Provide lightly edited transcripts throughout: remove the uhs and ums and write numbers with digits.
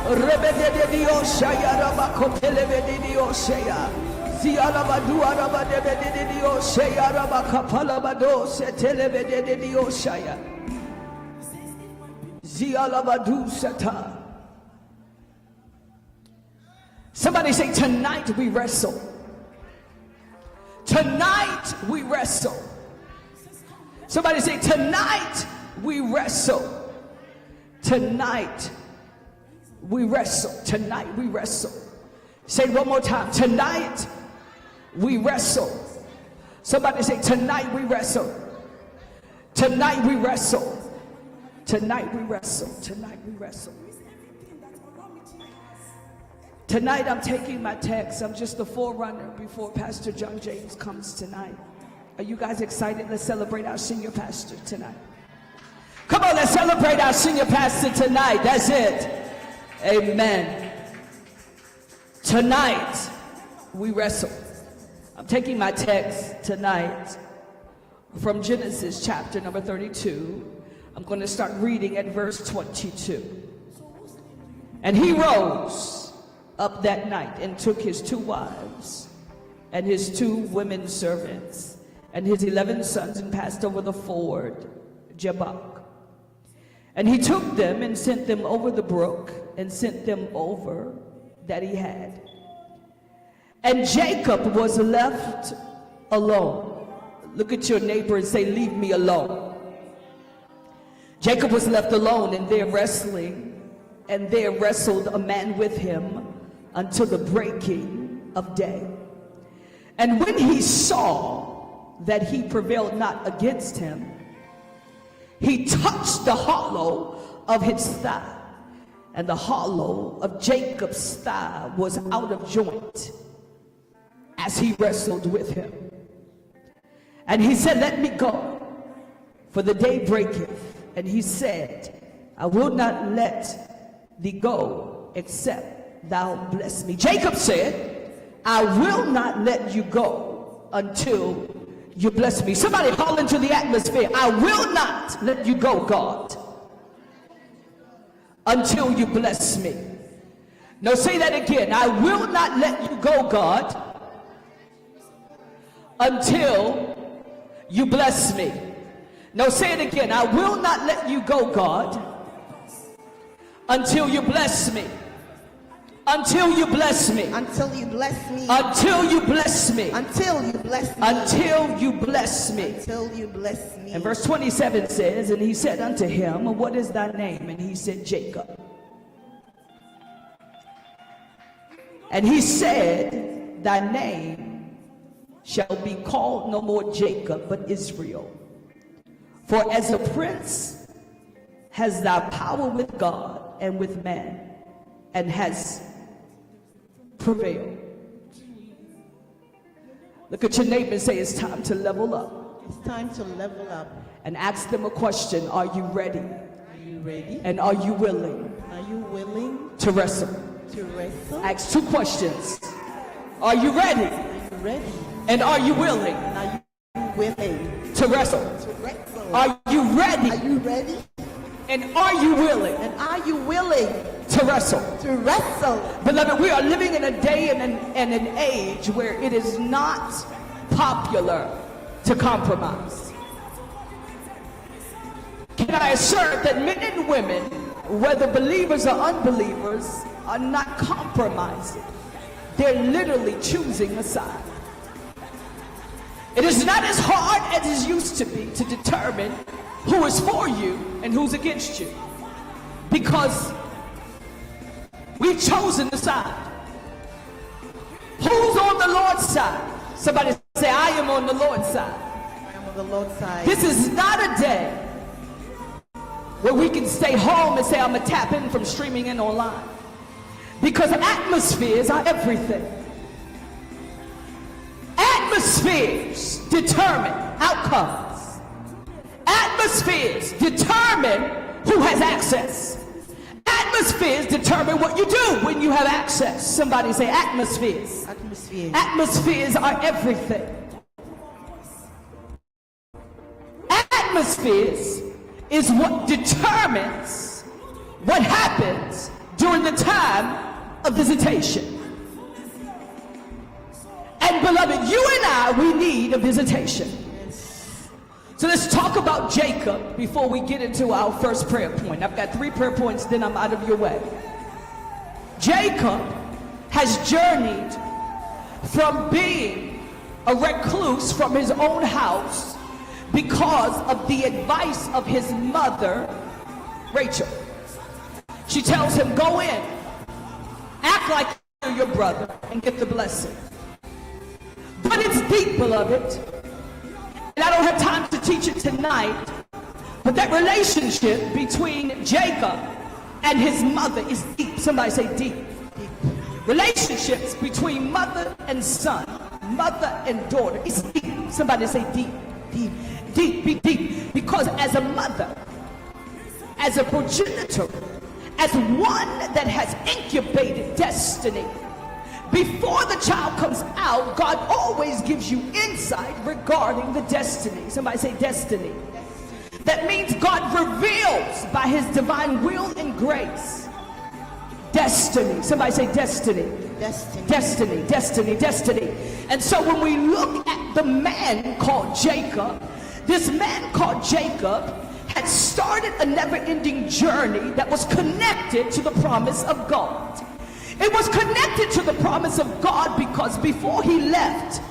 Rebededio Shaya Rabakotelebedidio Shaya. Zialabadu Arabadedio Shaya Rabakapalabado Setelebedio Shaya. Zialabadu Sata. Somebody say, tonight we wrestle. Tonight we wrestle. Somebody say, tonight we wrestle. Tonight we wrestle. Tonight we wrestle. Say it one more time. Tonight we wrestle. Somebody say, tonight we wrestle. Tonight we wrestle. Tonight we wrestle. Tonight we wrestle. Tonight I'm taking my text. I'm just the forerunner before Pastor John James comes tonight. Are you guys excited? Let's celebrate our senior pastor tonight. Come on, let's celebrate our senior pastor tonight. That's it. Amen. Tonight we wrestle. I'm taking my text tonight from Genesis chapter number 32. I'm going to start reading at verse 22. And he rose up that night and took his 2 wives and his 2 women servants and his 11 sons and passed over the ford Jabbok. And he took them and sent them over the brook and sent them over that he had. And Jacob was left alone. Look at your neighbor and say, leave me alone. Jacob was left alone, and there wrestled a man with him until the breaking of day. And when he saw that he prevailed not against him, he touched the hollow of his thigh, and the hollow of Jacob's thigh was out of joint as he wrestled with him. And he said, let me go, for the day breaketh. And he said, I will not let thee go except thou bless me. Jacob said, I will not let you go until you bless me. Somebody call into the atmosphere. I will not let you go, God, until you bless me. No, say that again. I will not let you go, God, until you bless me. No, say it again. I will not let you go, God, until you bless me. Until you bless me. Until you bless me. Until you bless me. Until you bless me. Until you bless me. Until you bless me. And verse 27 says, and he said unto him, what is thy name? And he said, Jacob. And he said, thy name shall be called no more Jacob, but Israel. For as a prince has thou power with God and with man, and has prevailed. Look at your neighbor and say, it's time to level up. It's time to level up. And ask them a question. Are you ready? Are you ready? And are you willing? Are you willing to wrestle? To wrestle? Ask 2 questions. Are you ready? Are you ready? And are you willing? Are you willing to wrestle? To wrestle. Are you ready? Are you ready? And are you willing? And are you willing to wrestle? To wrestle. Beloved, we are living in a day and an age where it is not popular to compromise. Can I assert that men and women, whether believers or unbelievers, are not compromising? They're literally choosing a side. It is not as hard as it used to be to determine who is for you and who's against you, because we've chosen the side. Who's on the Lord's side? Somebody say, I am on the Lord's side. I am on the Lord's side. This is not a day where we can stay home and say, I'm going to tap in from streaming in online, because atmospheres are everything. Atmospheres determine outcomes. Atmospheres determine who has access. Atmospheres determine what you do when you have access. Somebody say atmospheres. Atmospheres. Atmospheres are everything. Atmospheres is what determines what happens during the time of visitation. And beloved, you and I, we need a visitation. So let's talk about Jacob before we get into our first prayer point. I've got 3 prayer points, then I'm out of your way. Jacob has journeyed from being a recluse from his own house because of the advice of his mother, Rachel. She tells him, go in, act like you're your brother, and get the blessing. But it's deep, beloved. And I don't have time to teach it tonight, but that relationship between Jacob and his mother is deep. Somebody say deep. Relationships between mother and son, mother and daughter, is deep. Somebody say deep, deep, deep, be deep. Because as a mother, as a progenitor, as one that has incubated destiny, before the child comes out, God always gives you insight regarding the destiny. Somebody say destiny. That means God reveals by his divine will and grace destiny. Somebody say destiny. Destiny. Destiny, destiny, destiny. And so when we look at the man called Jacob, this man called Jacob had started a never-ending journey that was connected to the promise of God. It was connected to the promise of God because before he left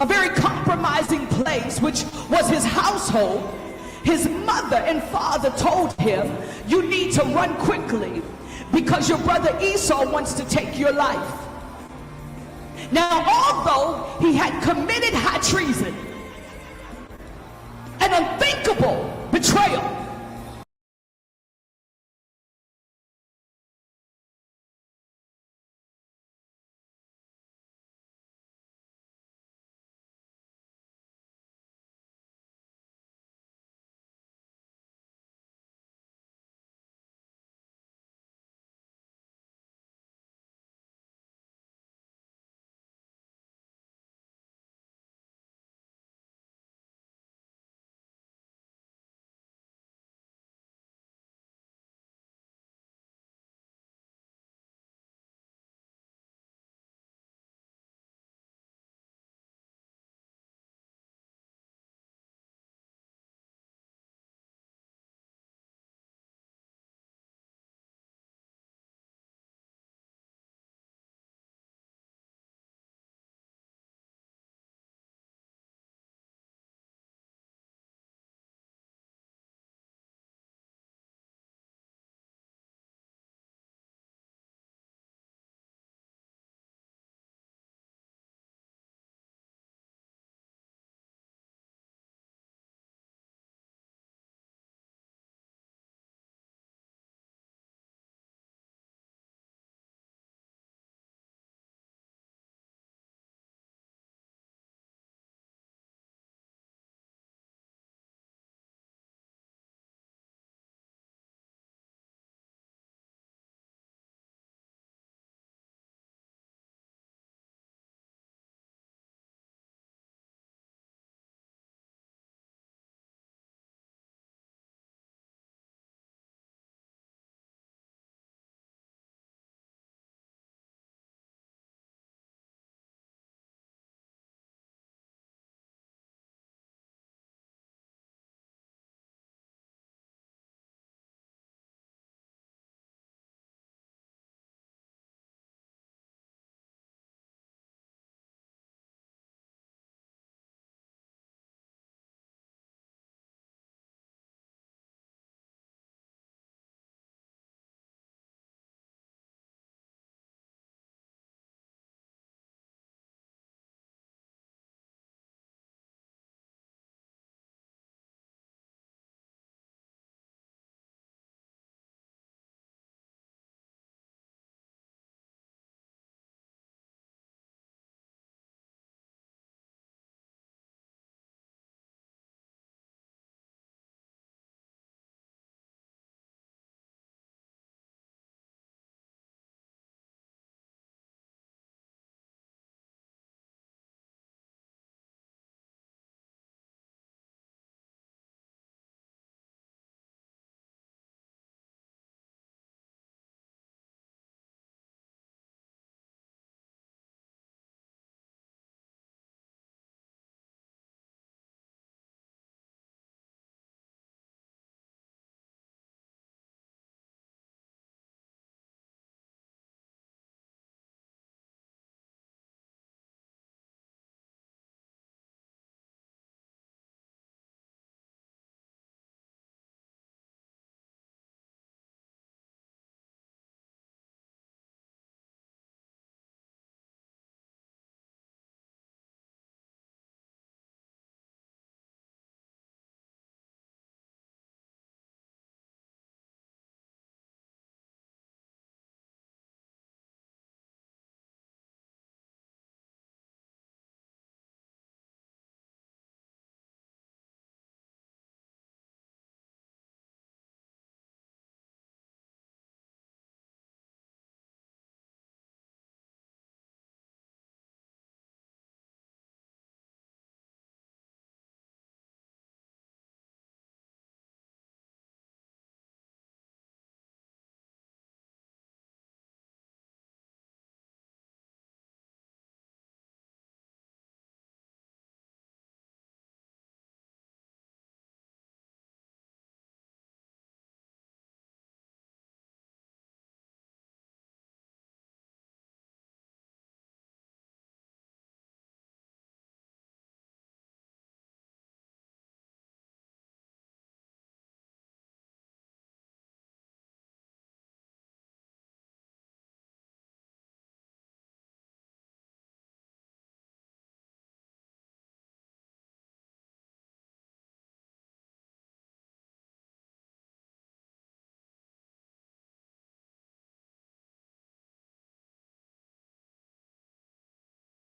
a very compromising place, which was his household, his mother and father told him, you need to run quickly because your brother Esau wants to take your life. Now, although he had committed high treason, an unthinkable betrayal,